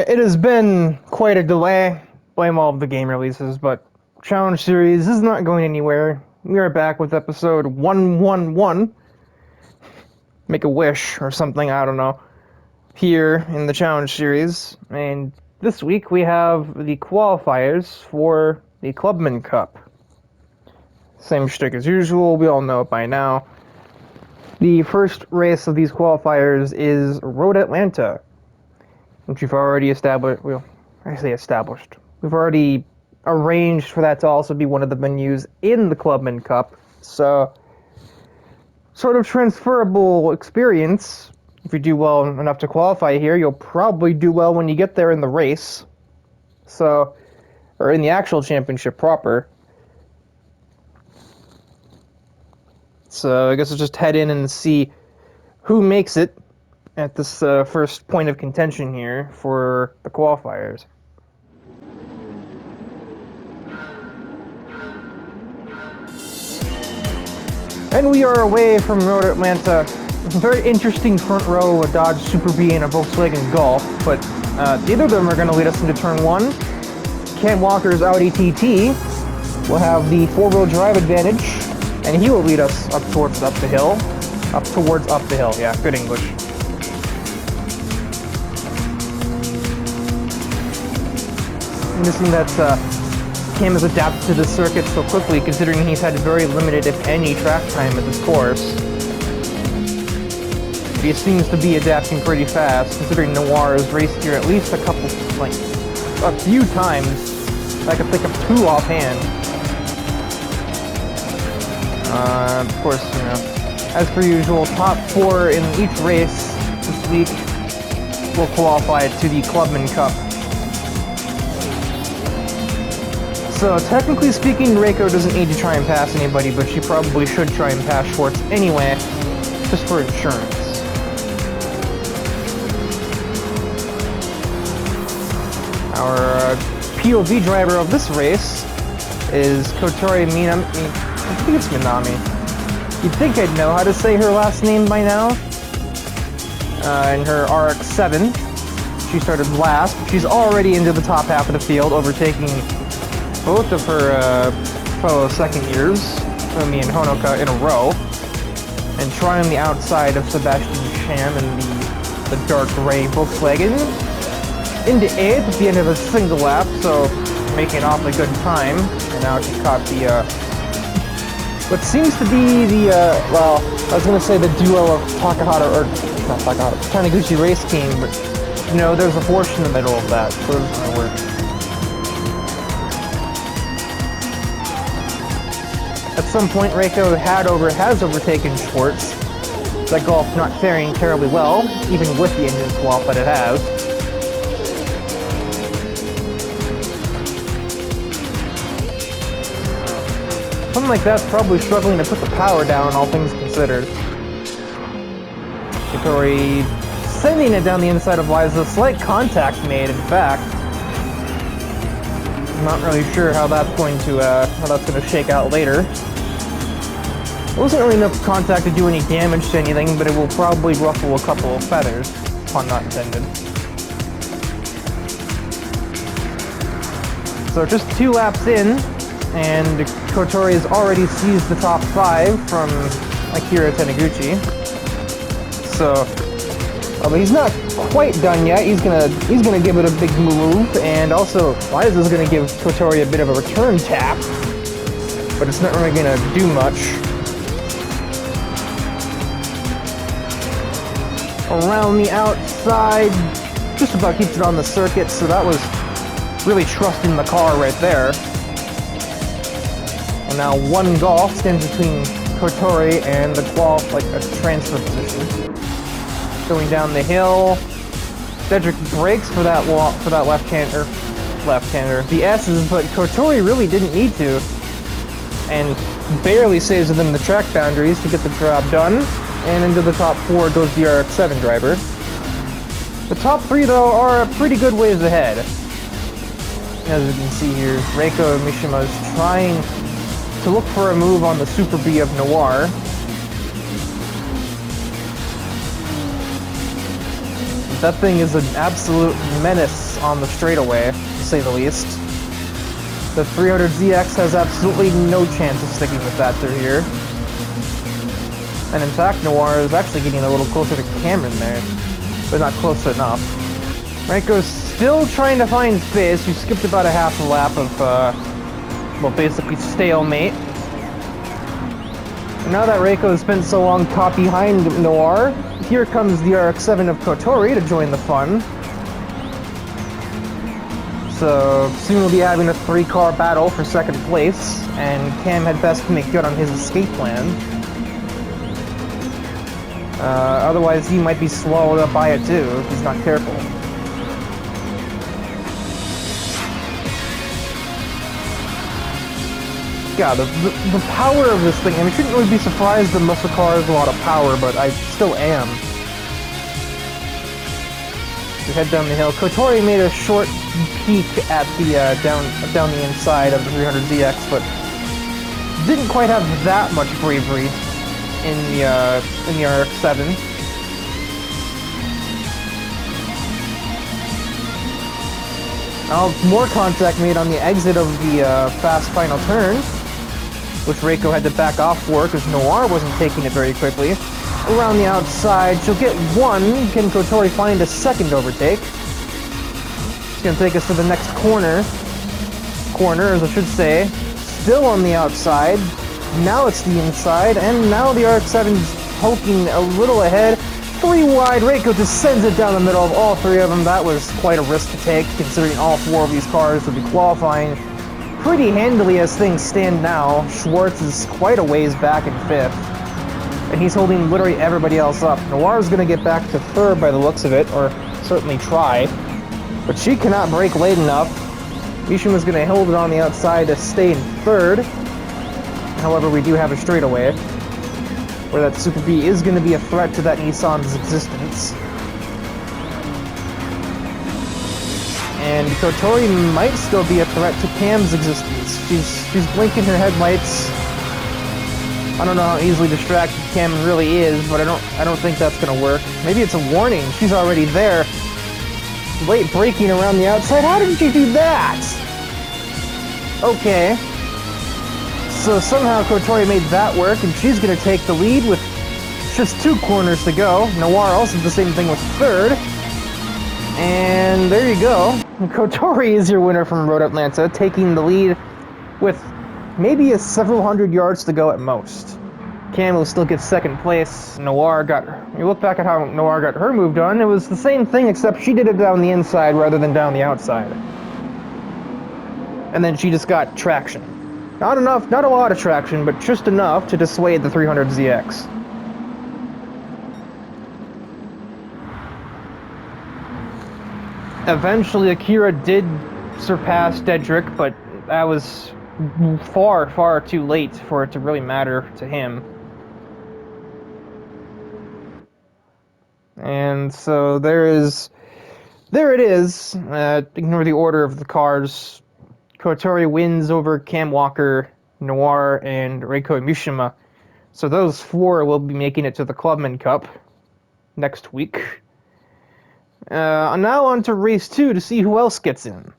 It has been quite a delay. Blame all of the game releases, but Challenge Series is not going anywhere. We are back with episode 111. Make a wish or something, I don't know. Here in the Challenge Series. And this week we have the qualifiers for the Clubman Cup. Same shtick as usual, we all know it by now. The first race of these qualifiers is Road Atlanta, which we've already established. Well, I say established. We've already arranged for that to also be one of the venues in the Clubman Cup. So, sort of transferable experience. If you do well enough to qualify here, you'll probably do well when you get there in the race. So, or in the actual championship proper. So I guess we'll just head in and see who makes it at this first point of contention here for the qualifiers. And we are away from Road Atlanta. A very interesting front row, a Dodge Super Bee and a Volkswagen Golf, but neither of them are going to lead us into turn one. Cam Walker's Audi TT will have the four-wheel drive advantage, and he will lead us up towards up the hill. Yeah, good English. Missing that Cam has adapted to the circuit so quickly, considering he's had very limited, if any, track time at this course. He seems to be adapting pretty fast, considering Noir has raced here at least a few times. I could think of two offhand. Of course, you know, as per usual, top four in each race this week will qualify to the Clubman Cup. So, technically speaking, Reiko doesn't need to try and pass anybody, but she probably should try and pass Schwartz anyway, just for insurance. Our POV driver of this race is Kotori Minami. I think it's Minami. You'd think I'd know how to say her last name by now. In her RX-7, she started last. She's already into the top half of the field, overtaking both of her fellow second years, Umi and Honoka, in a row, and trying the outside of Sebastian Sham in the dark gray Volkswagen. Into 8th at the end of a single lap, so making an awfully good time. And now she caught the what seems to be the well, I was gonna say the duo of Takahata, or not Takahata, Taniguchi Race Team, but you know, there's a Porsche in the middle of that, so it's gonna work. At some point, Reiko has overtaken Schwartz. That Golf not faring terribly well, even with the engine swap, but it has. Something like that's probably struggling to put the power down, all things considered. Kotori sending it down the inside of Liza. Slight contact made, in fact. I'm not really sure how that's going to shake out later. It wasn't really enough contact to do any damage to anything, but it will probably ruffle a couple of feathers, pun not intended. So just 2 laps in, and Kotori has already seized the top 5 from Akira Taniguchi. So, but he's not quite done yet. He's gonna give it a big move, and also Liza's gonna give Kotori a bit of a return tap, but it's not really gonna do much. Around the outside, just about keeps it on the circuit, so that was really trusting the car right there. And now one Golf stands between Kotori and the Golf, like a transfer position. Going down the hill, Cedric brakes for that left-hander. The S's, but Kotori really didn't need to, and barely saves within the track boundaries to get the job done. And into the top 4 goes the RX-7 driver. The top 3, though, are a pretty good ways ahead. As you can see here, Reiko Mishima is trying to look for a move on the Super Bee of Noir. That thing is an absolute menace on the straightaway, to say the least. The 300ZX has absolutely no chance of sticking with that through here. And in fact, Noir is actually getting a little closer to Cameron there, but not close enough. Reiko's still trying to find space. She skipped about a half a lap of, well, basically stalemate. And now that Reiko has spent so long caught behind Noir, here comes the RX-7 of Kotori to join the fun. So soon we'll be having a 3-car battle for second place, and Cam had best make good on his escape plan. Otherwise he might be swallowed up by it too, if he's not careful. Yeah, the power of this thing, I mean, I shouldn't really be surprised that muscle car has a lot of power, but I still am. We head down the hill. Kotori made a short peek at the, down the inside of the 300ZX, but didn't quite have that much bravery in the RX-7. Now, more contact made on the exit of the fast final turn, which Reiko had to back off for because Noir wasn't taking it very quickly. Around the outside, she'll get one. Can Kotori find a second overtake? It's going to take us to the next corner. Corners, I should say. Still on the outside. Now it's the inside, and now the RX-7's poking a little ahead. 3 wide, Reiko just sends it down the middle of all 3 of them. That was quite a risk to take, considering all 4 of these cars would be qualifying pretty handily as things stand now. Schwartz is quite a ways back in 5th, and he's holding literally everybody else up. Noir's going to get back to 3rd by the looks of it, or certainly try, but she cannot brake late enough. Mishima's going to hold it on the outside to stay in 3rd. However, we do have a straightaway, where that Super B is going to be a threat to that Nissan's existence. And Kotori might still be a threat to Cam's existence. She's blinking her headlights. I don't know how easily distracted Cam really is, but I don't think that's going to work. Maybe it's a warning. She's already there. Late braking around the outside. How did you do that? Okay. So somehow Kotori made that work, and she's going to take the lead with just 2 corners to go. Noir also did the same thing with 3rd. And there you go. Kotori is your winner from Road Atlanta, taking the lead with maybe a several hundred yards to go at most. Cam will still get 2nd place. Noir got... You look back at how Noir got her move done, it was the same thing, except she did it down the inside rather than down the outside. And then she just got traction. Not enough, not a lot of traction, but just enough to dissuade the 300ZX. Eventually, Akira did surpass Dedrick, but that was far, far too late for it to really matter to him. And so there it is. Ignore the order of the cars. Kotori wins over Cam Walker, Noir, and Reiko Mishima. So those 4 will be making it to the Clubman Cup next week. Now on to race 2 to see who else gets in.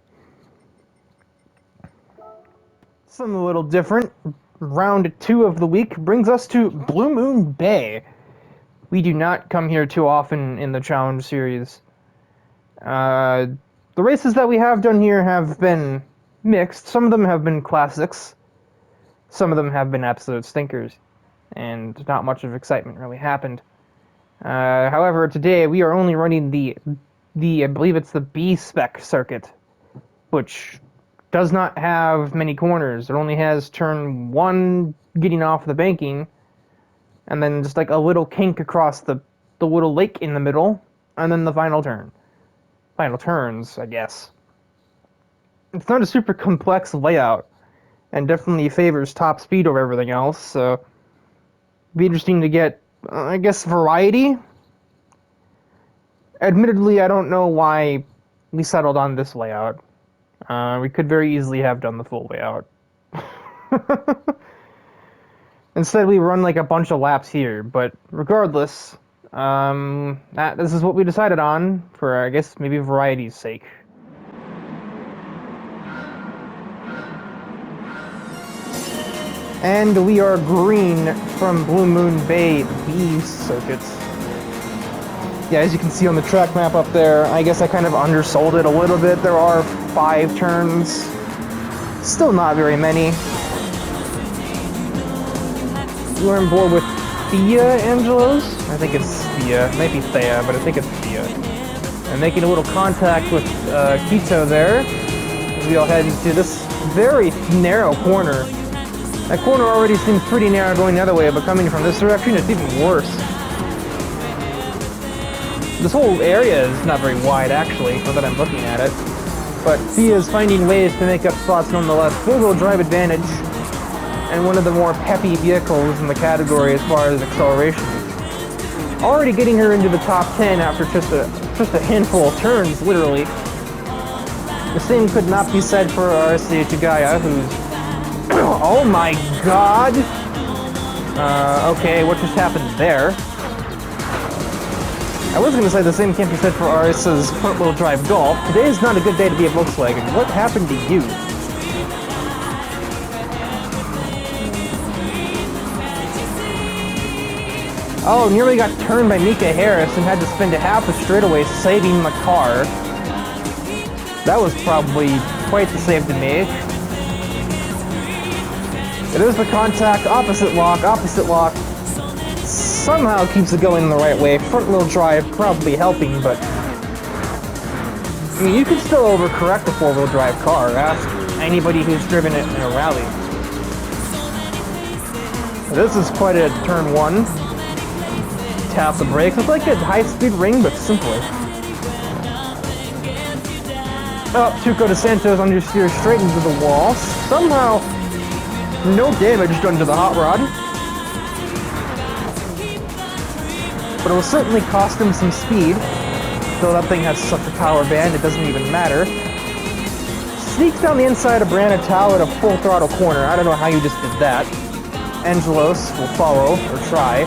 Something a little different. Round 2 of the week brings us to Blue Moon Bay. We do not come here too often in the Challenge Series. The races that we have done here have been mixed. Some of them have been classics. Some of them have been absolute stinkers. And not much of excitement really happened. However, today we are only running the I believe it's the B-Spec circuit, which does not have many corners. It only has turn 1 getting off the banking, and then just like a little kink across the little lake in the middle, and then the final turn. Final turns, I guess. It's not a super complex layout, and definitely favors top speed over everything else, so it'd be interesting to get, I guess, variety. Admittedly, I don't know why we settled on this layout. We could very easily have done the full layout. Instead, we run like a bunch of laps here, but regardless, This is what we decided on for, I guess, maybe variety's sake. And we are green from Blue Moon Bay B circuits. Yeah, as you can see on the track map up there, I guess I kind of undersold it a little bit. There are 5 turns. Still not very many. We're on board with Thea Angelos? I think it's Thea. It might be Thea, but I think it's Thea. And making a little contact with Quito there. As we all head into this very narrow corner. That corner already seems pretty narrow going the other way, but coming from this direction, it's even worse. This whole area is not very wide, actually, now that I'm looking at it. But Thea is finding ways to make up spots nonetheless. Four-wheel drive advantage, and one of the more peppy vehicles in the category as far as acceleration. Already getting her into the top 10 after just a handful of turns, literally. The same could not be said for RSA Chigaya, who's... oh my god! Okay, what just happened there? I was gonna say the same can't be said for RS's front-wheel drive Golf. Today is not a good day to be a Volkswagen. What happened to you? Oh, nearly got turned by Mika Harris and had to spend a half a straightaway saving the car. That was probably quite the save to make. It is the contact, opposite lock, somehow keeps it going in the right way. Front-wheel drive probably helping, but... I mean, you can still overcorrect a four-wheel drive car. Ask anybody who's driven it in a rally. This is quite a turn one. Tap the brakes. It's like a high-speed ring, but simpler. Oh, Tuco de Santos understeers straight into the wall. Somehow, no damage done to the hot rod. But it will certainly cost him some speed. Though that thing has such a power band, it doesn't even matter. Sneaks down the inside of Brianna Tao at a full throttle corner. I don't know how you just did that. Angelos will follow, or try.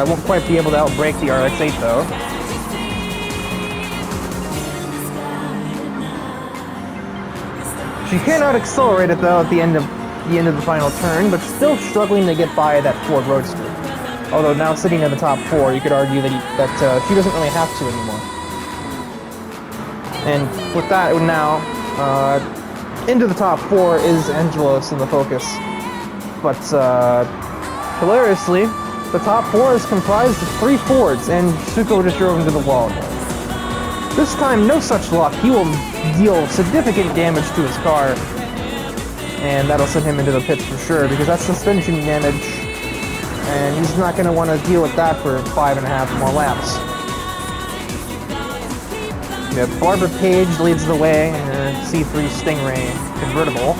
Won't quite be able to outbrake the RX-8 though. She cannot accelerate it though at the end of the final turn, but still struggling to get by that Ford Roadster. Although now sitting in the top 4, you could argue that she doesn't really have to anymore. And with that now, into the top 4 is Angelos in the Focus. But hilariously, the top 4 is comprised of 3 Fords, and Suko just drove into the wall. This time, no such luck. He will deal significant damage to his car, and that'll send him into the pits for sure, because that's suspension damage, and he's not going to want to deal with that for 5.5 more laps. Yeah, Barbara Page leads the way in her C3 Stingray convertible.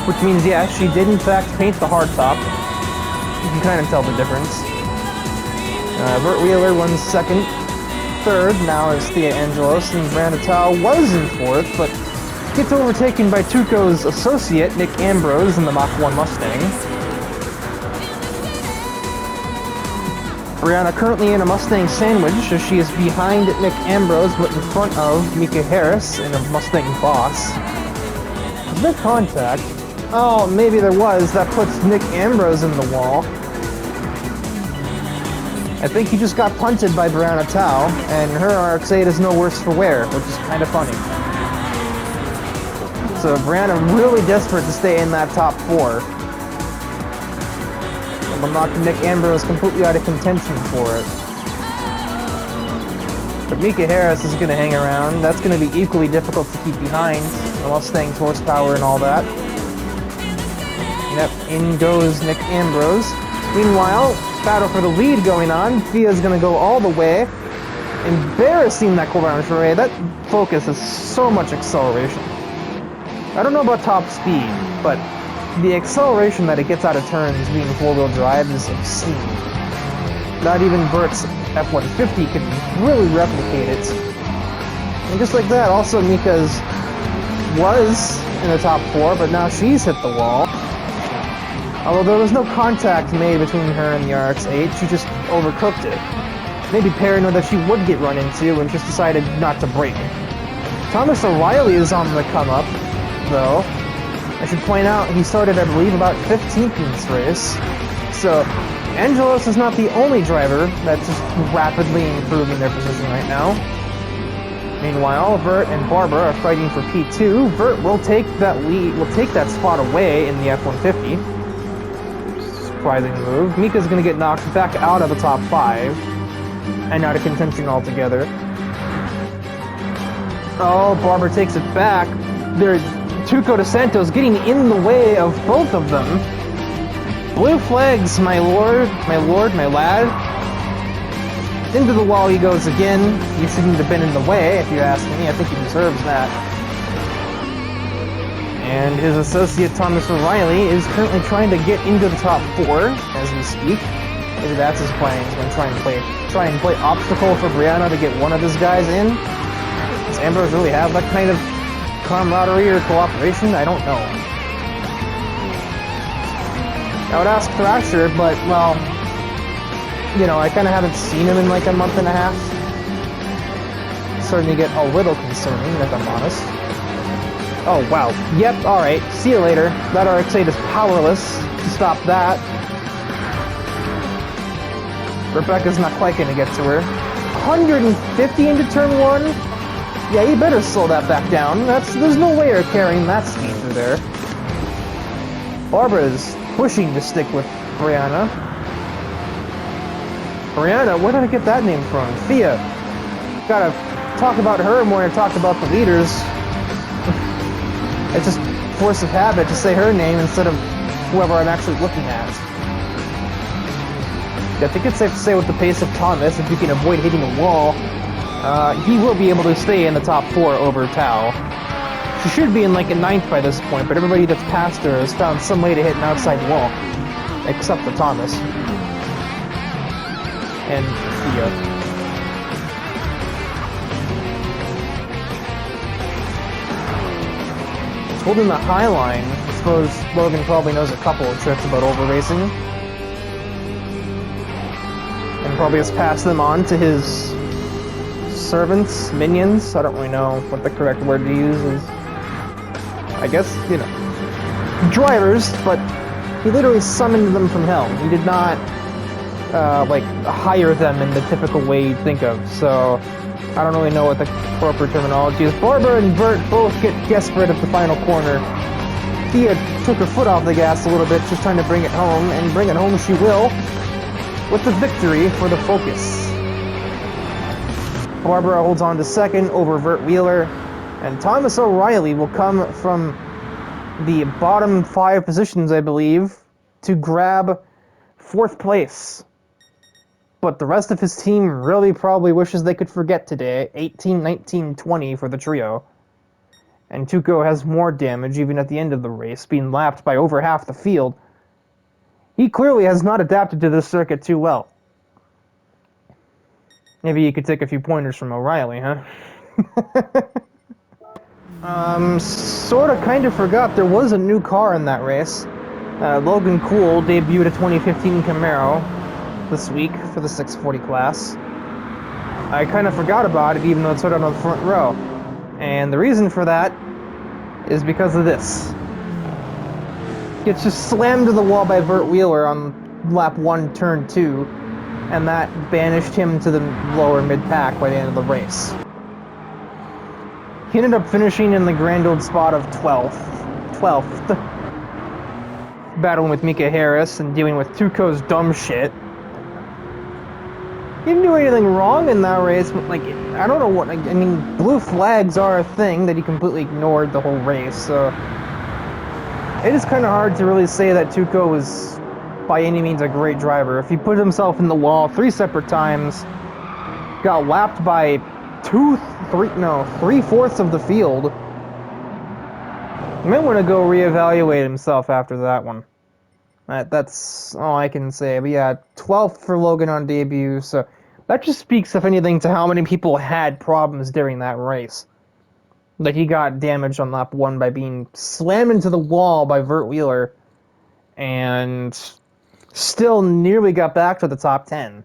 Which means, yeah, she did in fact paint the hardtop. You can kind of tell the difference. Burt Wheeler won second. Third now is Thea Angelos, and Brianna Tao was in fourth, but gets overtaken by Tuco's associate, Nick Ambrose, in the Mach 1 Mustang. Brianna currently in a Mustang sandwich, as she is behind Nick Ambrose, but in front of Mika Harris in a Mustang Boss. Is there contact? Oh, maybe there was. That puts Nick Ambrose in the wall. I think he just got punted by Brianna Tao, and her RX-8 is no worse for wear, which is kind of funny. So Brianna really desperate to stay in that top 4. And will knock Nick Ambrose completely out of contention for it. But Mika Harris is going to hang around. That's going to be equally difficult to keep behind. The Mustang's horsepower and all that. Yep, in goes Nick Ambrose. Meanwhile, battle for the lead going on. Thea's going to go all the way. Embarrassing that Corbin Charret. That Focus has so much acceleration. I don't know about top speed, but the acceleration that it gets out of turns being four-wheel drive is obscene. Not even Bert's F-150 can really replicate it. And just like that, also Mika's was in the top 4, but now she's hit the wall. Although there was no contact made between her and the RX-8, she just overcooked it. Maybe paranoid that she would get run into and just decided not to brake. Thomas O'Reilly is on the come-up, though. I should point out he started, I believe, about 15th in this race. So, Angelos is not the only driver that's just rapidly improving their position right now. Meanwhile, Vert and Barbara are fighting for P2. Vert will take that spot away in the F-150. Surprising move. Mika's gonna get knocked back out of the top 5 and out of contention altogether. Oh, Barbara takes it back. Tuco de Santos getting in the way of both of them. Blue flags, my lord, my lad. Into the wall he goes again. He shouldn't have been in the way, if you ask me. I think he deserves that. And his associate Thomas O'Reilly is currently trying to get into the top 4 as we speak. Maybe that's his plan. He's going to try and play obstacle for Brianna to get one of his guys in. Does Ambrose really have that kind of camaraderie or cooperation? I don't know. I would ask Thrasher, but, well, you know, I kind of haven't seen him in like a month and a half. It's starting to get a little concerning, if I'm honest. Oh, wow. Yep, alright. See you later. That RX-8 is powerless to stop that. Rebecca's not quite going to get to her. 150 into turn 1? Yeah, you better slow that back down. There's no way you're carrying that speed through there. Barbara's pushing to stick with Brianna. Brianna, where did I get that name from? Thea. Gotta talk about her more than talk about the leaders. It's just force of habit to say her name instead of whoever I'm actually looking at. I think it's safe to say with the pace of Thomas, if you can avoid hitting a wall, he will be able to stay in the top 4 over Tao. She should be in like a 9th by this point, but everybody that's passed her has found some way to hit an outside wall. Except for Thomas. And Thea. Holding the high line, I suppose Logan probably knows a couple of tricks about over-racing. And probably has passed them on to his servants, minions. I don't really know what the correct word to use is. I guess, you know, drivers, but he literally summoned them from hell. He did not, like, hire them in the typical way you'd think of, so I don't really know what the proper terminology is. Barbara and Vert both get desperate at the final corner. Thea took her foot off the gas a little bit, just trying to bring it home, and bring it home she will, with the victory for the Focus. Barbara holds on to 2nd over Vert Wheeler, and Thomas O'Reilly will come from the bottom 5 positions, I believe, to grab 4th place. But the rest of his team really probably wishes they could forget today. 18, 19, 20 for the trio. And Tuco has more damage even at the end of the race, being lapped by over half the field. He clearly has not adapted to this circuit too well. Maybe you could take a few pointers from O'Reilly, huh? Sorta kinda forgot there was a new car in that race. Logan Cool debuted a 2015 Camaro this week for the 640 class. I kinda forgot about it even though it's right on the front row. And the reason for that is because of this. Gets just slammed to the wall by Vert Wheeler on lap 1, turn 2, and that banished him to the lower mid-pack by the end of the race. He ended up finishing in the grand old spot of 12th. Battling with Mika Harris and dealing with Tuco's dumb shit. He didn't do anything wrong in that race, but, like, I don't know what, I mean, blue flags are a thing that he completely ignored the whole race, so it is kind of hard to really say that Tuco was by any means a great driver. If he put himself in the wall 3 separate times, got lapped by 3/4 of the field, he might want to go reevaluate himself after that one. That's all I can say. But yeah, 12th for Logan on debut, so that just speaks, if anything, to how many people had problems during that race. Like, he got damaged on lap 1 by being slammed into the wall by Vert Wheeler, and still nearly got back to the top 10.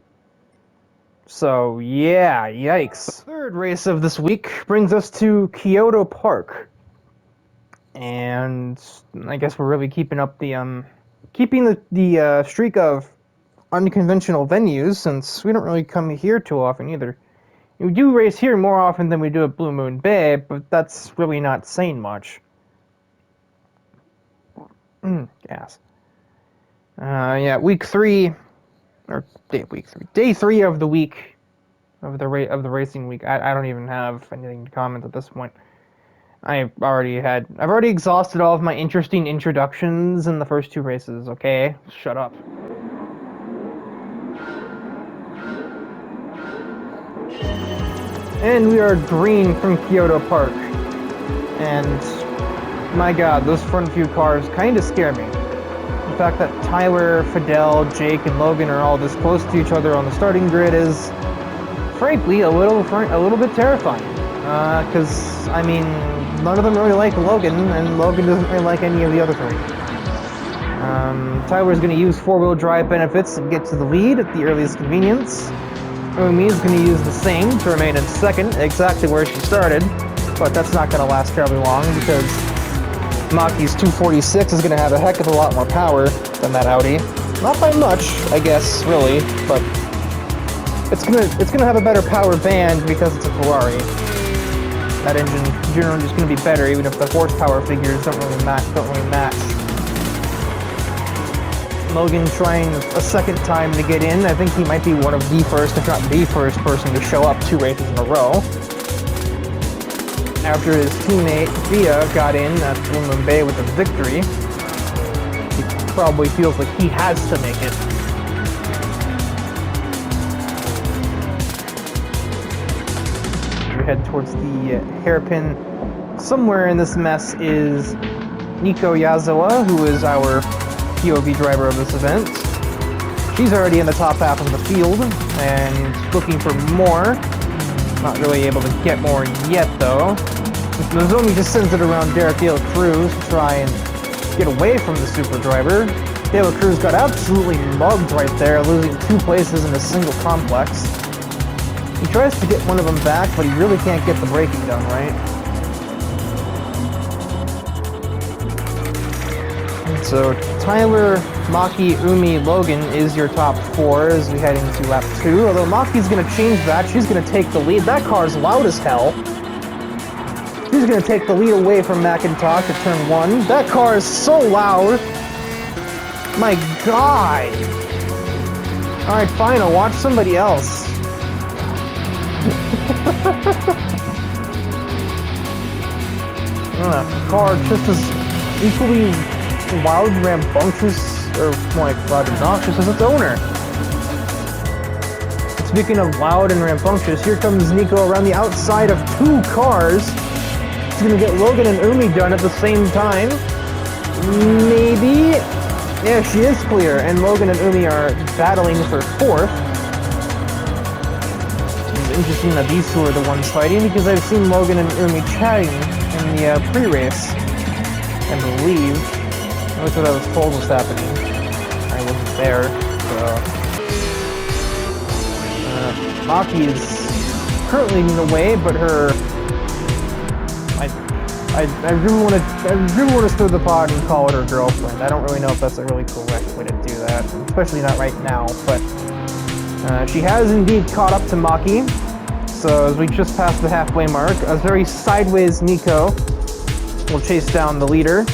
So, yeah, yikes. The third race of this week brings us to Kyoto Park. And I guess we're really keeping up the streak of unconventional venues, since we don't really come here too often either. We do race here more often than we do at Blue Moon Bay, but that's really not saying much. Gas. Yeah, day three of the week of the racing week. I don't even have anything to comment at this point. I've already exhausted all of my interesting introductions in the first two races. Okay, shut up. And we are green from Kyoto Park. And my god, those front few cars kind of scare me. The fact that Tyler, Fidel, Jake, and Logan are all this close to each other on the starting grid is, frankly, a little bit terrifying. Because, I mean, none of them really like Logan, and Logan doesn't really like any of the other three. Tyler's going to use four-wheel drive benefits and get to the lead at the earliest convenience. Umi is going to use the same to remain in second, exactly where she started, but that's not going to last terribly long because Maki's 246 is going to have a heck of a lot more power than that Audi. Not by much, I guess, really, but it's gonna have a better power band because it's a Ferrari. That engine generally is going to be better, even if the horsepower figures don't really match. Logan trying a second time to get in. I think he might be one of the first, if not the first person to show up 2 races in a row. After his teammate Via got in at Blue Moon Bay with a victory, he probably feels like he has to make it. We head towards the hairpin. Somewhere in this mess is Nico Yazawa, who is our POV driver of this event. She's already in the top half of the field and looking for more. Not really able to get more yet though. Nozomi just sends it around Derek De La Cruz to try and get away from the super driver. De La Cruz got absolutely mugged right there, losing 2 places in a single complex. He tries to get one of them back, but he really can't get the braking done right. So Tyler, Maki, Umi, Logan is your top 4 as we head into lap 2. Although Maki's going to change that. She's going to take the lead. That car's loud as hell. She's going to take the lead away from McIntosh at turn 1. That car is so loud. My god. Alright, fine. I'll watch somebody else. Car just as equally loud, rambunctious, or more like loud and obnoxious as its owner. Speaking of loud and rambunctious, here comes Nico around the outside of 2 cars. He's gonna get Logan and Umi done at the same time. Maybe? Yeah, she is clear, and Logan and Umi are battling for 4th. It's interesting that these 2 are the ones fighting, because I've seen Logan and Umi chatting in the pre-race, I believe. That's what I was told was happening. I wasn't there, so... Maki is currently in the way, but her... I really want to stir the pot and call it her girlfriend. I don't really know if that's a really correct way to do that, especially not right now, but... she has indeed caught up to Maki, so as we just passed the halfway mark, a very sideways Nico will chase down the leader.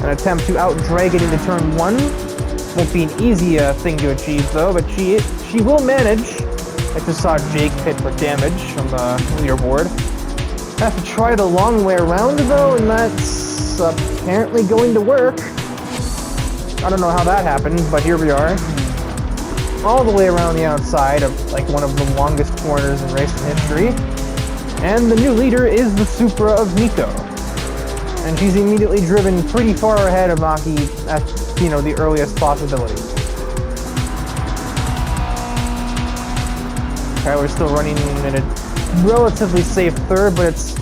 An attempt to out-drag it into turn 1. Won't be an easy thing to achieve though, but she will manage. I just saw Jake hit for damage from the leaderboard. Have to try the long way around though, and that's apparently going to work. I don't know how that happened, but here we are. All the way around the outside of like one of the longest corners in racing history. And the new leader is the Supra of Nico. And she's immediately driven pretty far ahead of Maki at, the earliest possibility. Tyler's still running in a relatively safe 3rd, but it's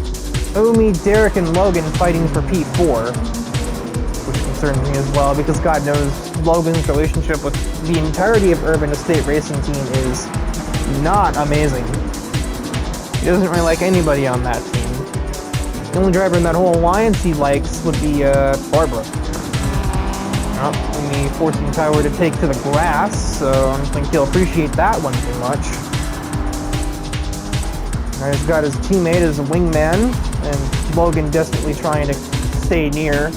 Umi, Derek, and Logan fighting for P4, which can concerns me as well, because God knows Logan's relationship with the entirety of Urban Estate Racing Team is not amazing. He doesn't really like anybody on that team. The only driver in that whole alliance he likes would be Barbara. Well, me forcing Tyler to take to the grass, so I don't think he'll appreciate that one too much. Now he's got his teammate as a wingman, and Logan desperately trying to stay near.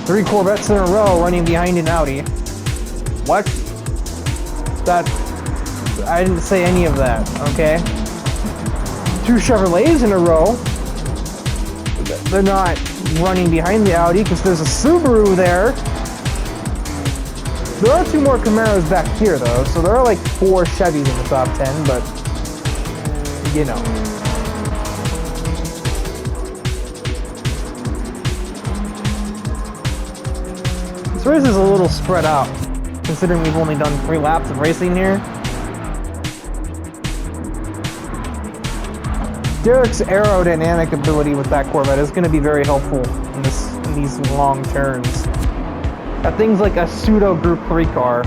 Three Corvettes in a row running behind an Audi. What? That... I didn't say any of that, okay? Two Chevrolets in a row. They're not running behind the Audi because there's a Subaru there. There are two more Camaros back here though, so there are like 4 Chevys in the top 10, but you know. This race is a little spread out, considering we've only done 3 laps of racing here. Derek's aerodynamic ability with that Corvette is going to be very helpful in these long turns. Things like a pseudo Group 3 car.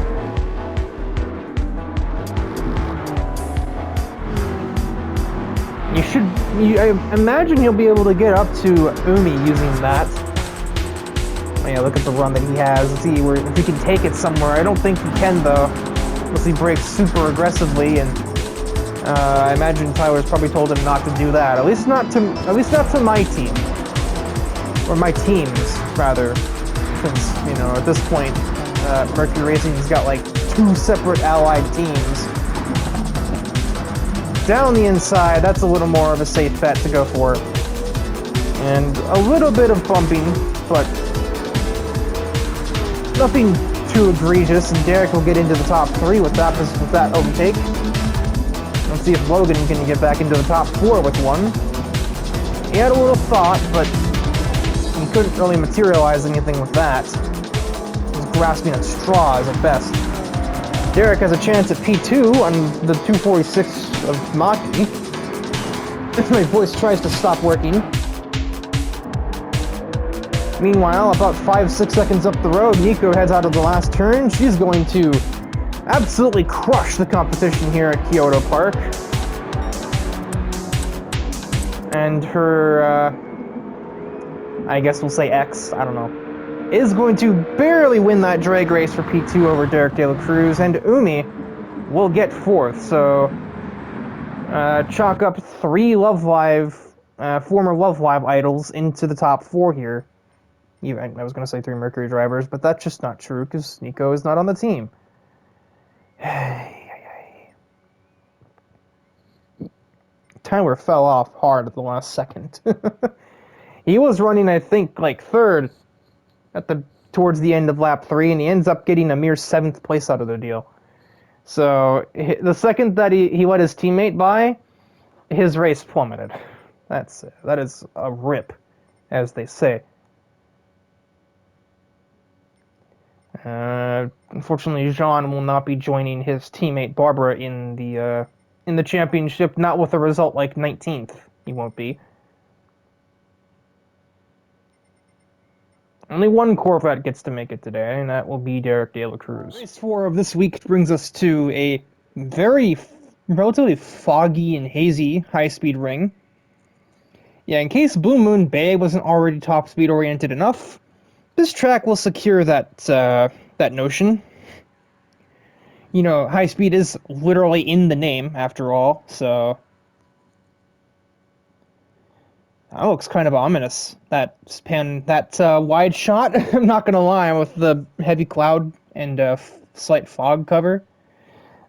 I imagine you'll be able to get up to Umi using that. Oh yeah, look at the run that he has. Let's see if he can take it somewhere. I don't think he can though, unless he brakes super aggressively, and I imagine Tyler's probably told him not to do that. At least not to my team, or my teams rather. Since, you know, at this point, Mercury Racing's got like 2 separate allied teams. Down the inside, that's a little more of a safe bet to go for. And a little bit of bumping, but nothing too egregious, and Derek will get into the top 3 with that overtake. Let's see if Logan can get back into the top 4 with one. He had a little thought, but he couldn't really materialize anything with that. He was grasping at straws at best. Derek has a chance at P2 on the 246 of Maki. My voice tries to stop working. Meanwhile, about 5-6 seconds up the road, Nico heads out of the last turn. She's going to absolutely crush the competition here at Kyoto Park. And her, I guess we'll say X, I don't know, is going to barely win that drag race for P2 over Derek De La Cruz, and Umi will get 4th, so chalk up 3 Love Live, former Love Live idols into the top 4 here. I was going to say 3 Mercury drivers, but that's just not true, because Nico is not on the team. Tyler fell off hard at the last second. He was running, I think, like 3rd towards the end of lap 3, and he ends up getting a mere 7th place out of the deal. So the second that he let his teammate by, his race plummeted. That is a rip, as they say. Unfortunately, Jean will not be joining his teammate Barbara in the championship. Not with a result like 19th. He won't be. Only one Corvette gets to make it today, and that will be Derek De La Cruz. Race 4 of this week brings us to a relatively foggy and hazy high-speed ring. Yeah, in case Blue Moon Bay wasn't already top-speed oriented enough, this track will secure that notion. You know, high speed is literally in the name, after all, so that looks kind of ominous. That wide shot. I'm not gonna lie, with the heavy cloud and slight fog cover.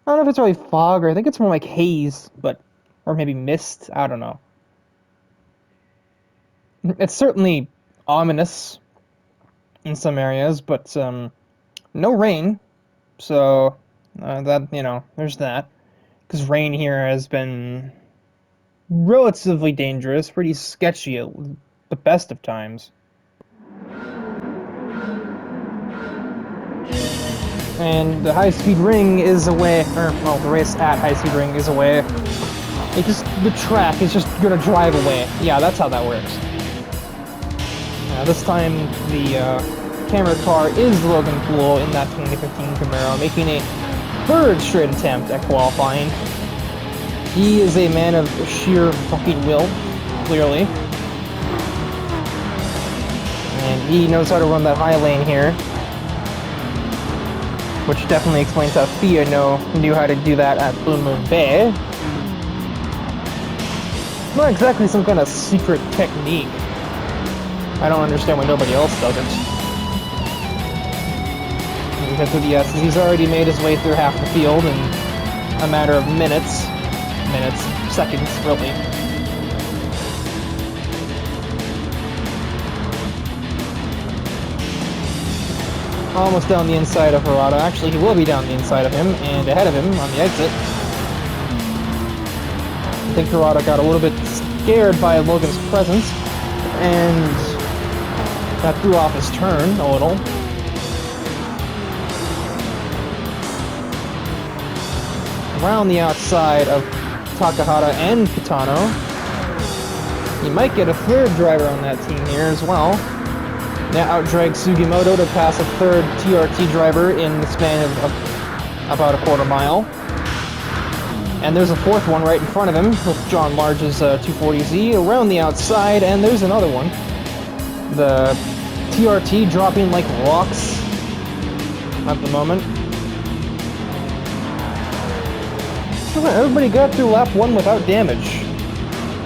I don't know if it's really fog, or I think it's more like haze, or maybe mist. I don't know. It's certainly ominous in some areas, but no rain, so there's that. Because rain here has been relatively dangerous, pretty sketchy at the best of times. And the high-speed ring is away, the race at high-speed ring is away. The track is just gonna drive away. Yeah, that's how that works. This time, the camera car is Logan Poole in that 2015 Camaro, making a third straight attempt at qualifying. He is a man of sheer fucking will, clearly. And he knows how to run that high lane here. Which definitely explains how Thea knew how to do that at Blue Moon Bay. Not exactly some kind of secret technique. I don't understand why nobody else does it. Because with the S's, he's already made his way through half the field in a matter of seconds, really. Almost down the inside of Harada. Actually, he will be down the inside of him and ahead of him on the exit. I think Harada got a little bit scared by Logan's presence and that threw off his turn a little. Around the outside of Takahata and Kitano. He might get a third driver on that team here as well. Now outdrags Sugimoto to pass a third TRT driver in the span of about a quarter mile. And there's a fourth one right in front of him with John Large's 240Z around the outside, and there's another one. The TRT dropping like rocks at the moment. So everybody got through lap 1 without damage.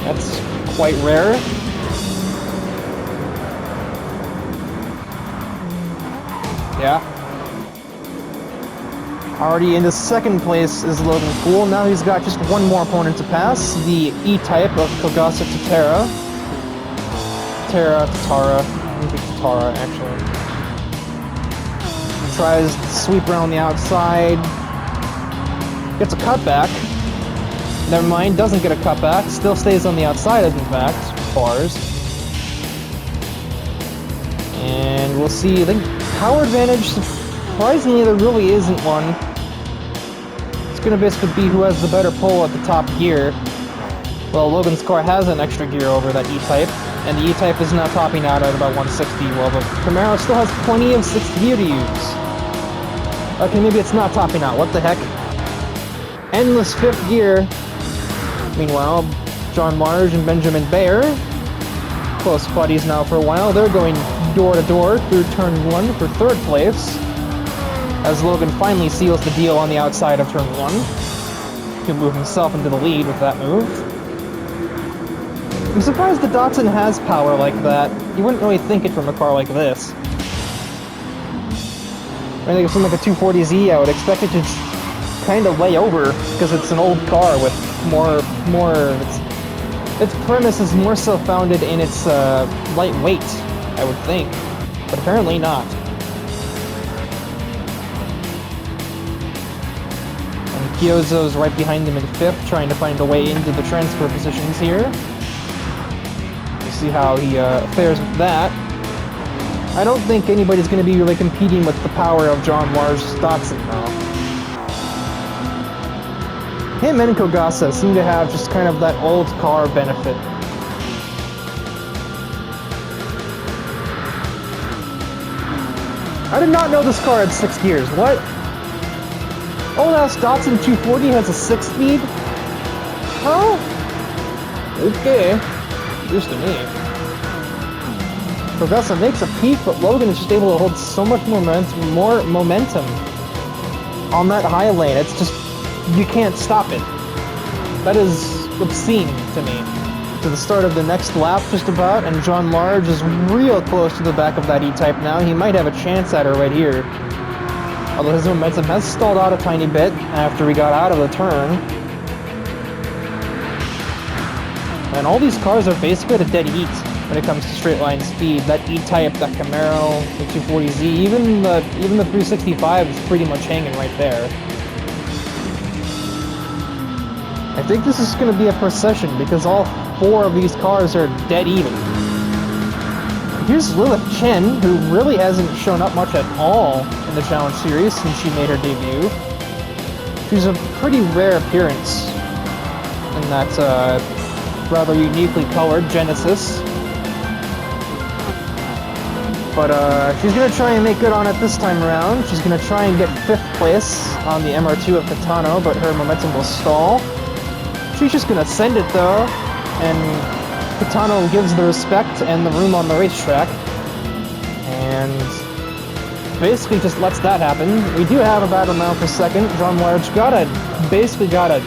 That's quite rare. Yeah. Already into second place is Logan Poole. Now he's got just one more opponent to pass. The E-Type of Kogasa Tatara. Tatara, actually. Tries to sweep around the outside. Gets a cutback. Never mind, doesn't get a cutback. Still stays on the outside, in fact. Bars. And we'll see. I think power advantage, surprisingly, there really isn't one. It's going to basically be who has the better pull at the top gear. Well, Logan's car has an extra gear over that E-Type, and the E-Type is now topping out at about 160, while the Camaro still has plenty of 6th gear to use. Okay, maybe it's not topping out, what the heck? Endless 5th gear. Meanwhile, John Large and Benjamin Bayer, close buddies now for a while, they're going door to door through turn 1 for 3rd place, as Logan finally seals the deal on the outside of turn 1. He'll move himself into the lead with that move. I'm surprised the Datsun has power like that. You wouldn't really think it from a car like this. I think if something like a 240Z, I would expect it to just kind of lay over, because it's an old car with its premise is more so founded in its lightweight, I would think, but apparently not. And Kyozo's right behind him in 5th, trying to find a way into the transfer positions here. We'll see how he fares with that. I don't think anybody's going to be really competing with the power of John Large's Datsun now. Him and Kogasa seem to have just kind of that old car benefit. I did not know this car had 6 gears. What? Old ass Datsun 240 has a 6-speed? Huh? Okay. News to me. Kogasa makes a peak, but Logan is just able to hold so much more momentum on that high lane. It's just, you can't stop it. That is obscene to me. To the start of the next lap, just about, and John Large is real close to the back of that E-Type now. He might have a chance at her right here. Although his momentum has stalled out a tiny bit after he got out of the turn. And all these cars are basically at a dead heat when it comes to straight line speed. That E-Type, that Camaro, the 240Z, even the 365 is pretty much hanging right there. I think this is going to be a procession because all 4 of these cars are dead even. Here's Lilith Chen, who really hasn't shown up much at all in the Challenge Series since she made her debut. She's a pretty rare appearance in that rather uniquely colored Genesis. But she's going to try and make good on it this time around. She's going to try and get 5th place on the MR2 of Kitano, but her momentum will stall. She's just going to send it though, and Kitano gives the respect and the room on the racetrack. And basically just lets that happen. We do have about a mile per second. John Large basically got a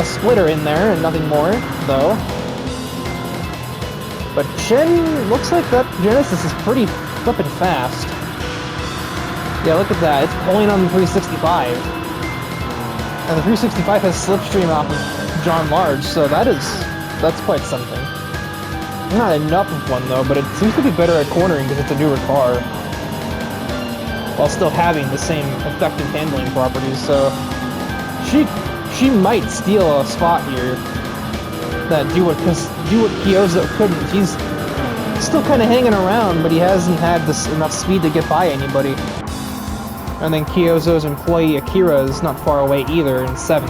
splitter in there and nothing more, though. But Chen, looks like that Genesis is pretty flippin' fast. Yeah, look at that. It's pulling on the 365. And the 365 has slipstream off of John Large, so that's quite something. Not enough of one, though, but it seems to be better at cornering because it's a newer car, while still having the same effective handling properties, so she might steal a spot here that do what Kyozo couldn't. He's still kind of hanging around, but he hasn't had enough speed to get by anybody. And then Kyozo's employee Akira is not far away either in 7th.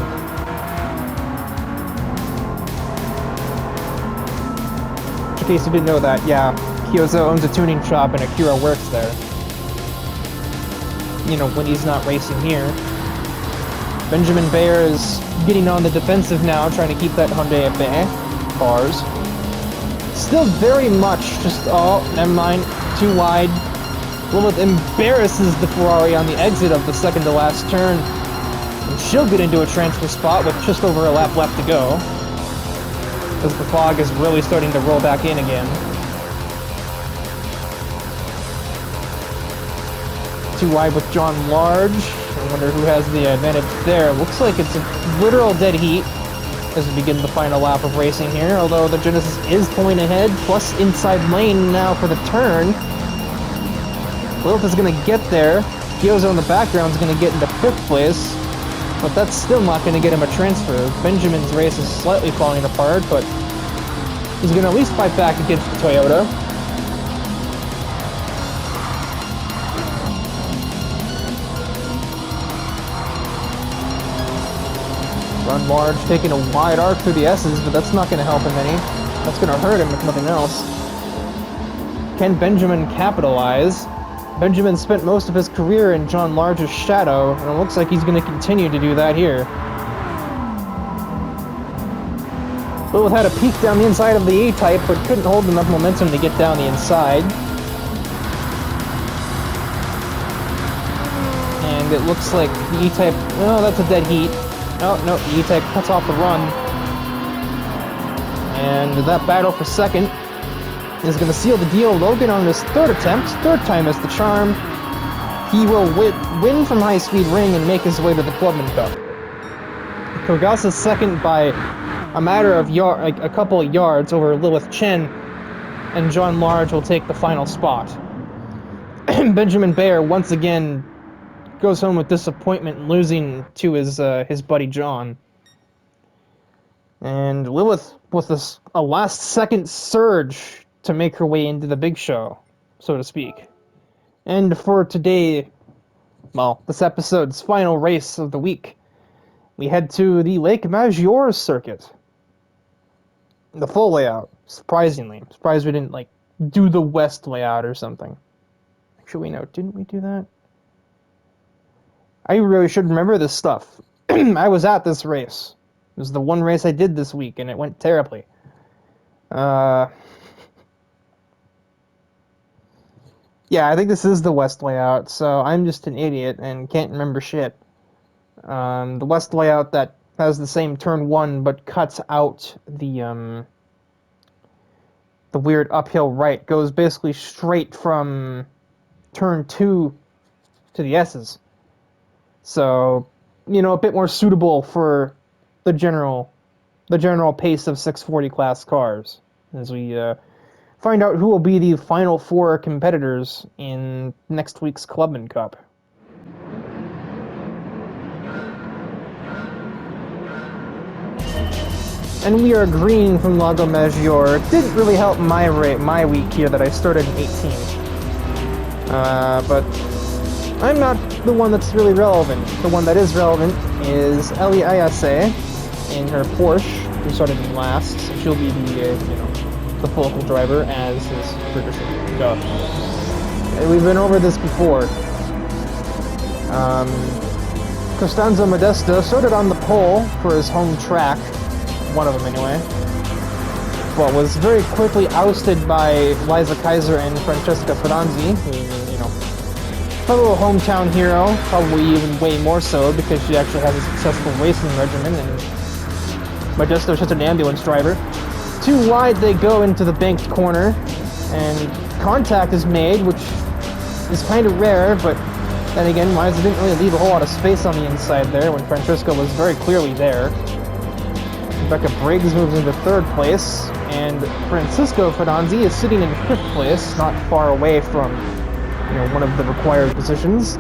In case you didn't know that, yeah, Kyozo owns a tuning shop and Akira works there. You know, when he's not racing here. Benjamin Bayer is getting on the defensive now, trying to keep that Hyundai at bay. Cars. Still very much just, oh, never mind, too wide. Lilith embarrasses the Ferrari on the exit of the second to last turn. And she'll get into a transfer spot with just over a lap left to go, as the fog is really starting to roll back in again. Too wide with John Large. I wonder who has the advantage there. Looks like it's a literal dead heat as we begin the final lap of racing here, although the Genesis is pulling ahead, plus inside lane now for the turn. Lilith is going to get there. Kyozo in the background is going to get into 5th place, but that's still not going to get him a transfer. Benjamin's race is slightly falling apart, but he's going to at least fight back against the Toyota. John Large taking a wide arc through the S's, but that's not going to help him any. That's going to hurt him if nothing else. Can Benjamin capitalize? Benjamin spent most of his career in John Large's shadow, and it looks like he's going to continue to do that here. Lilith had a peek down the inside of the E-Type, but couldn't hold enough momentum to get down the inside. And it looks like the E-Type, oh, that's a dead heat. Oh, no, the E-Type cuts off the run. And that battle for second is going to seal the deal. Logan on his 3rd attempt. 3rd time is the charm. He will win from High Speed Ring and make his way to the Clubman Cup. Kogasa's second by a matter of a couple of yards over Lilith Chen, and John Large will take the final spot. Benjamin Bayer once again goes home with disappointment, losing to his buddy John. And Lilith with a last-second surge to make her way into the big show, so to speak. And for today, well, this episode's final race of the week, we head to the Lake Maggiore circuit. The full layout, surprisingly. I'm surprised we didn't, do the west layout or something. Actually, no, didn't we do that? I really should remember this stuff. I was at this race. It was the one race I did this week, and it went terribly. Yeah, I think this is the west layout, so I'm just an idiot and can't remember shit. The west layout that has the same turn 1, but cuts out the weird uphill right, goes basically straight from turn 2 to the S's. So, a bit more suitable for the general pace of 640 class cars, as we find out who will be the final 4 competitors in next week's Clubman Cup. And we are green from Lago Maggiore. It didn't really help my week here that I started in 18th. But I'm not the one that's really relevant. The one that is relevant is Ellie Ayase in her Porsche. who started in last. So she'll be the the focal driver, as is tradition. And we've been over this before. Costanzo Modesto started on the pole for his home track, one of them anyway, but was very quickly ousted by Liza Kaiser and Francesca Franzi, who, a little hometown hero, probably even way more so because she actually has a successful racing regimen, and Modesto's just an ambulance driver. Too wide they go into the banked corner, and contact is made, which is kind of rare, but then again, Liza didn't really leave a whole lot of space on the inside there when Francesca was very clearly there. Rebecca Briggs moves into third place, and Francisco Franzi is sitting in fifth place, not far away from, one of the required positions.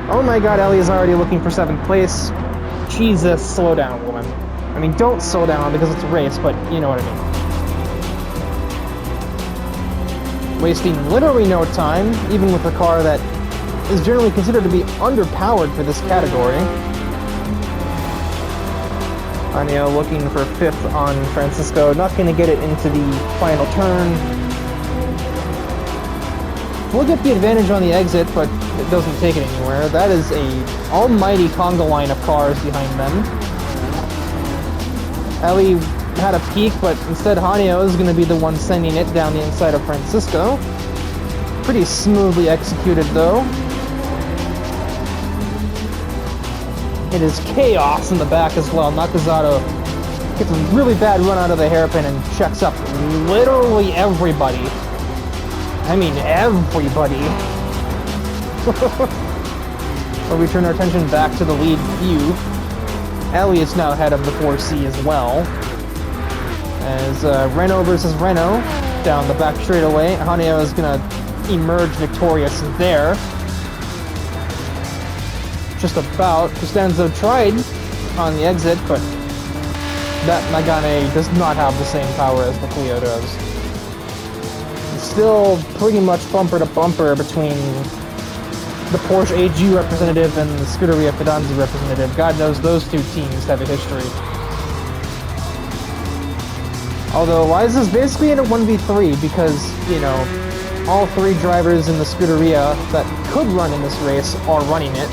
Oh my god, Ellie is already looking for seventh place. Jesus, slow down, woman. I mean, don't slow down because it's a race, but you know what I mean. Wasting literally no time, even with a car that is generally considered to be underpowered for this category. Anya looking for fifth on Francisco, not going to get it into the final turn. We'll get the advantage on the exit, but it doesn't take it anywhere. That is a almighty conga line of cars behind them. Ellie had a peek, but instead Hanyo is going to be the one sending it down the inside of Francisco. Pretty smoothly executed, though. It is chaos in the back as well. Nakazato gets a really bad run out of the hairpin and checks up literally everybody. I mean, everybody. But we turn our attention back to the lead few. Ellie is now ahead of the 4C as well. As Renault versus Renault down the back straightaway. Hanyo is going to emerge victorious there. Just about. Costanzo tried on the exit, but that Nagane does not have the same power as the Clio does. It's still pretty much bumper to bumper between the Porsche AG representative and the Scuderia Fidanza representative. God knows those two teams have a history. Although Liza's basically in a 1v3 because, all three drivers in the Scuderia that could run in this race are running it.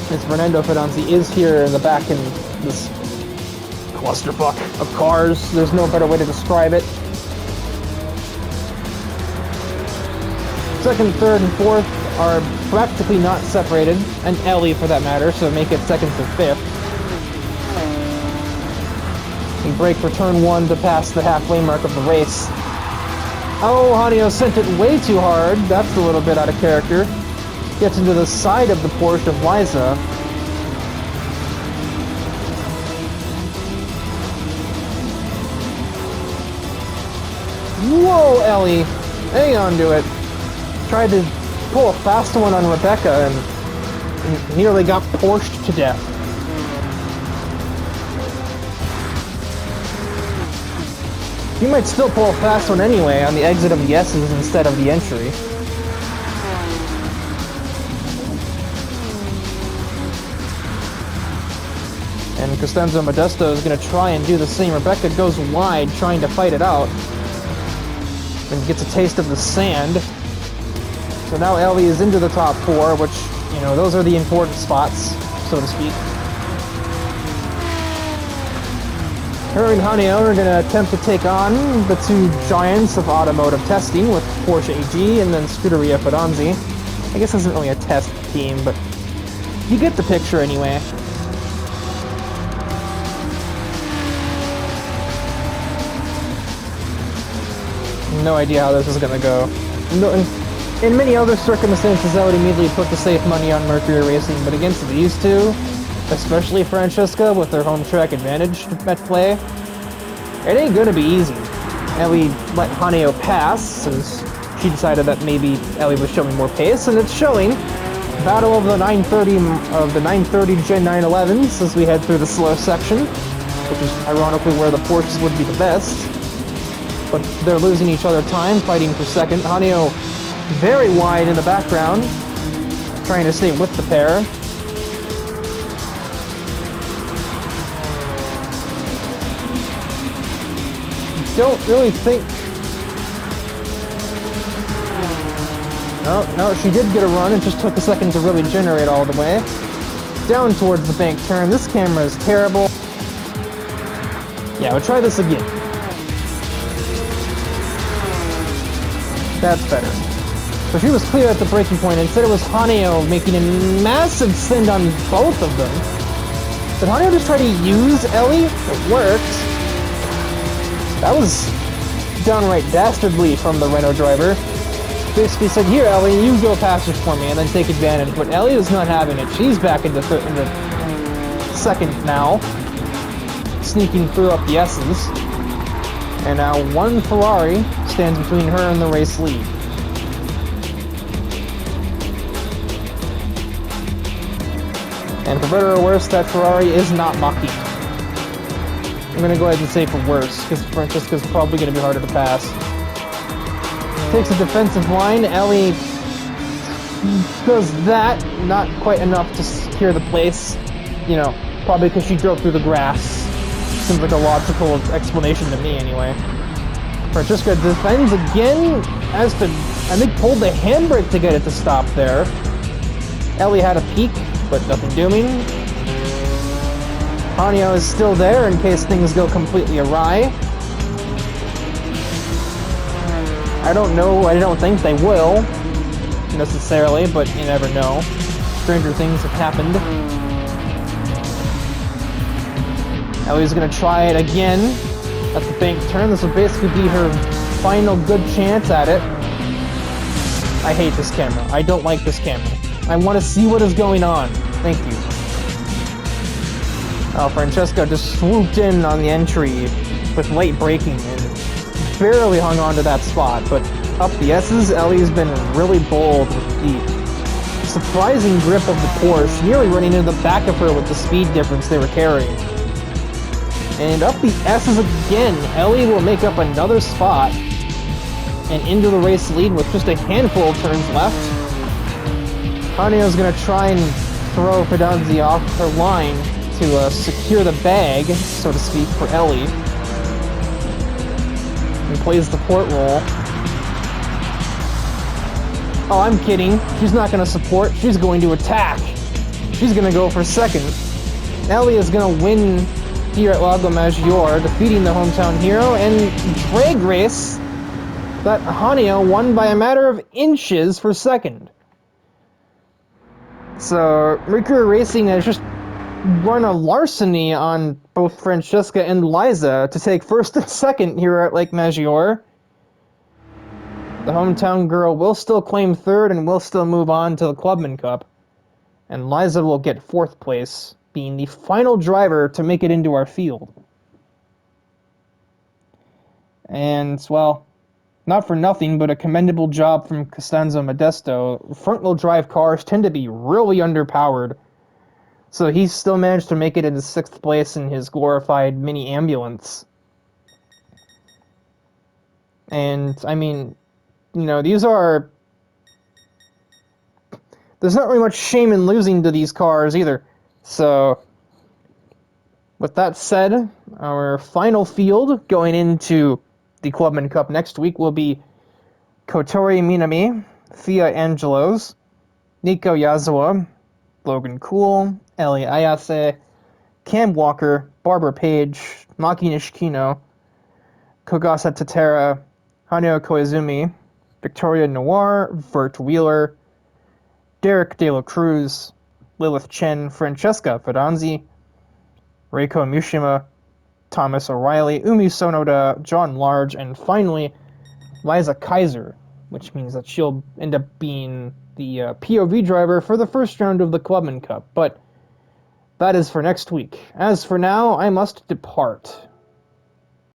Since Fernando Fidanzi is here in the back in this clusterfuck of cars. There's no better way to describe it. Second, third, and fourth are practically not separated, and Ellie for that matter, so make it second to fifth. We brake for turn one to pass the halfway mark of the race. Oh, Hanyo sent it way too hard. That's a little bit out of character. Gets into the side of the Porsche of Liza. Whoa, Ellie! Hang on to it. Tried to pull a fast one on Rebecca and nearly got Porsched to death. You might still pull a fast one anyway on the exit of the S's instead of the entry. And Costanzo Modesto is going to try and do the same. Rebecca goes wide trying to fight it out. And gets a taste of the sand. So now Ellie is into the top four, which, those are the important spots, so to speak. Her and Hanyo are going to attempt to take on the two giants of automotive testing with Porsche AG and then Scuderia Fidanzi. I guess this isn't really a test team, but you get the picture anyway. No idea how this is going to go. No, in many other circumstances, I would immediately put the safe money on Mercury Racing, but against these two, especially Francesca with their home track advantage at play, it ain't going to be easy. Ellie let Hanyo pass, since she decided that maybe Ellie was showing more pace, and it's showing. Battle of the 930 Gen 911s as we head through the slow section, which is ironically where the Porsches would be the best. But they're losing each other time, fighting for second. Hanyo very wide in the background, trying to stay with the pair. don't really think... No, she did get a run. It just took a second to really generate all the way. Down towards the bank turn. This camera is terrible. Yeah, we'll try this again. That's better. So she was clear at the breaking point. Instead it was Haneo making a massive send on both of them. Did Haneo just try to use Ellie? It worked. That was downright dastardly from the Renault driver. Basically said, here Ellie, you go past it for me and then take advantage. But Ellie is not having it. She's back into second now. Sneaking through up the S's. And now one Ferrari stands between her and the race lead. And for better or worse, that Ferrari is not Maki. I'm going to go ahead and say for worse, because Francesca's probably going to be harder to pass. Takes a defensive line. Ellie does that. Not quite enough to secure the place. You know, probably because she drove through the grass. Seems like a logical explanation to me, anyway. Francesca defends again. Has to, I think, pulled the handbrake to get it to stop there. Ellie had a peek, but nothing doing. Haneo is still there in case things go completely awry. I don't know, I don't think they will, necessarily, but you never know. Stranger things have happened. Ellie's gonna try it again at the bank turn. This will basically be her final good chance at it. I hate this camera. I don't like this camera. I want to see what is going on. Thank you. Oh, Francesca just swooped in on the entry with late braking and barely hung on to that spot, but up the S's, Ellie's been really bold with the surprising grip of the Porsche, nearly running into the back of her with the speed difference they were carrying. And up the S's again, Ellie will make up another spot and into the race lead with just a handful of turns left. Haneo's going to try and throw Fidanzi off her line to secure the bag, so to speak, for Ellie. And plays the port roll. Oh, I'm kidding. She's not going to support. She's going to attack. She's going to go for second. Ellie is going to win here at Lago Maggiore, defeating the hometown hero, and drag race that Haneo won by a matter of inches for second. So, Mercury Racing has just run a larceny on both Francesca and Liza to take first and second here at Lake Maggiore. The hometown girl will still claim third and will still move on to the Clubman Cup. And Liza will get fourth place, being the final driver to make it into our field. And, well, not for nothing, but a commendable job from Costanzo Modesto. Front-wheel drive cars tend to be really underpowered. So he still managed to make it into sixth place in his glorified mini ambulance. And, I mean, you know, these are... There's not really much shame in losing to these cars either. So, with that said, our final field going into the Clubman Cup next week will be Kotori Minami, Thea Angelos, Nico Yazawa, Logan Cool, Ellie Ayase, Cam Walker, Barbara Page, Maki Nishikino, Kogasa Tatera, Haneo Koizumi, Victoria Noir, Vert Wheeler, Derek De La Cruz, Lilith Chen, Francesca Fidanzi, Reiko Mishima, Thomas O'Reilly, Umi Sonoda, John Large, and finally, Liza Kaiser, which means that she'll end up being the POV driver for the first round of the Clubman Cup. But that is for next week. As for now, I must depart.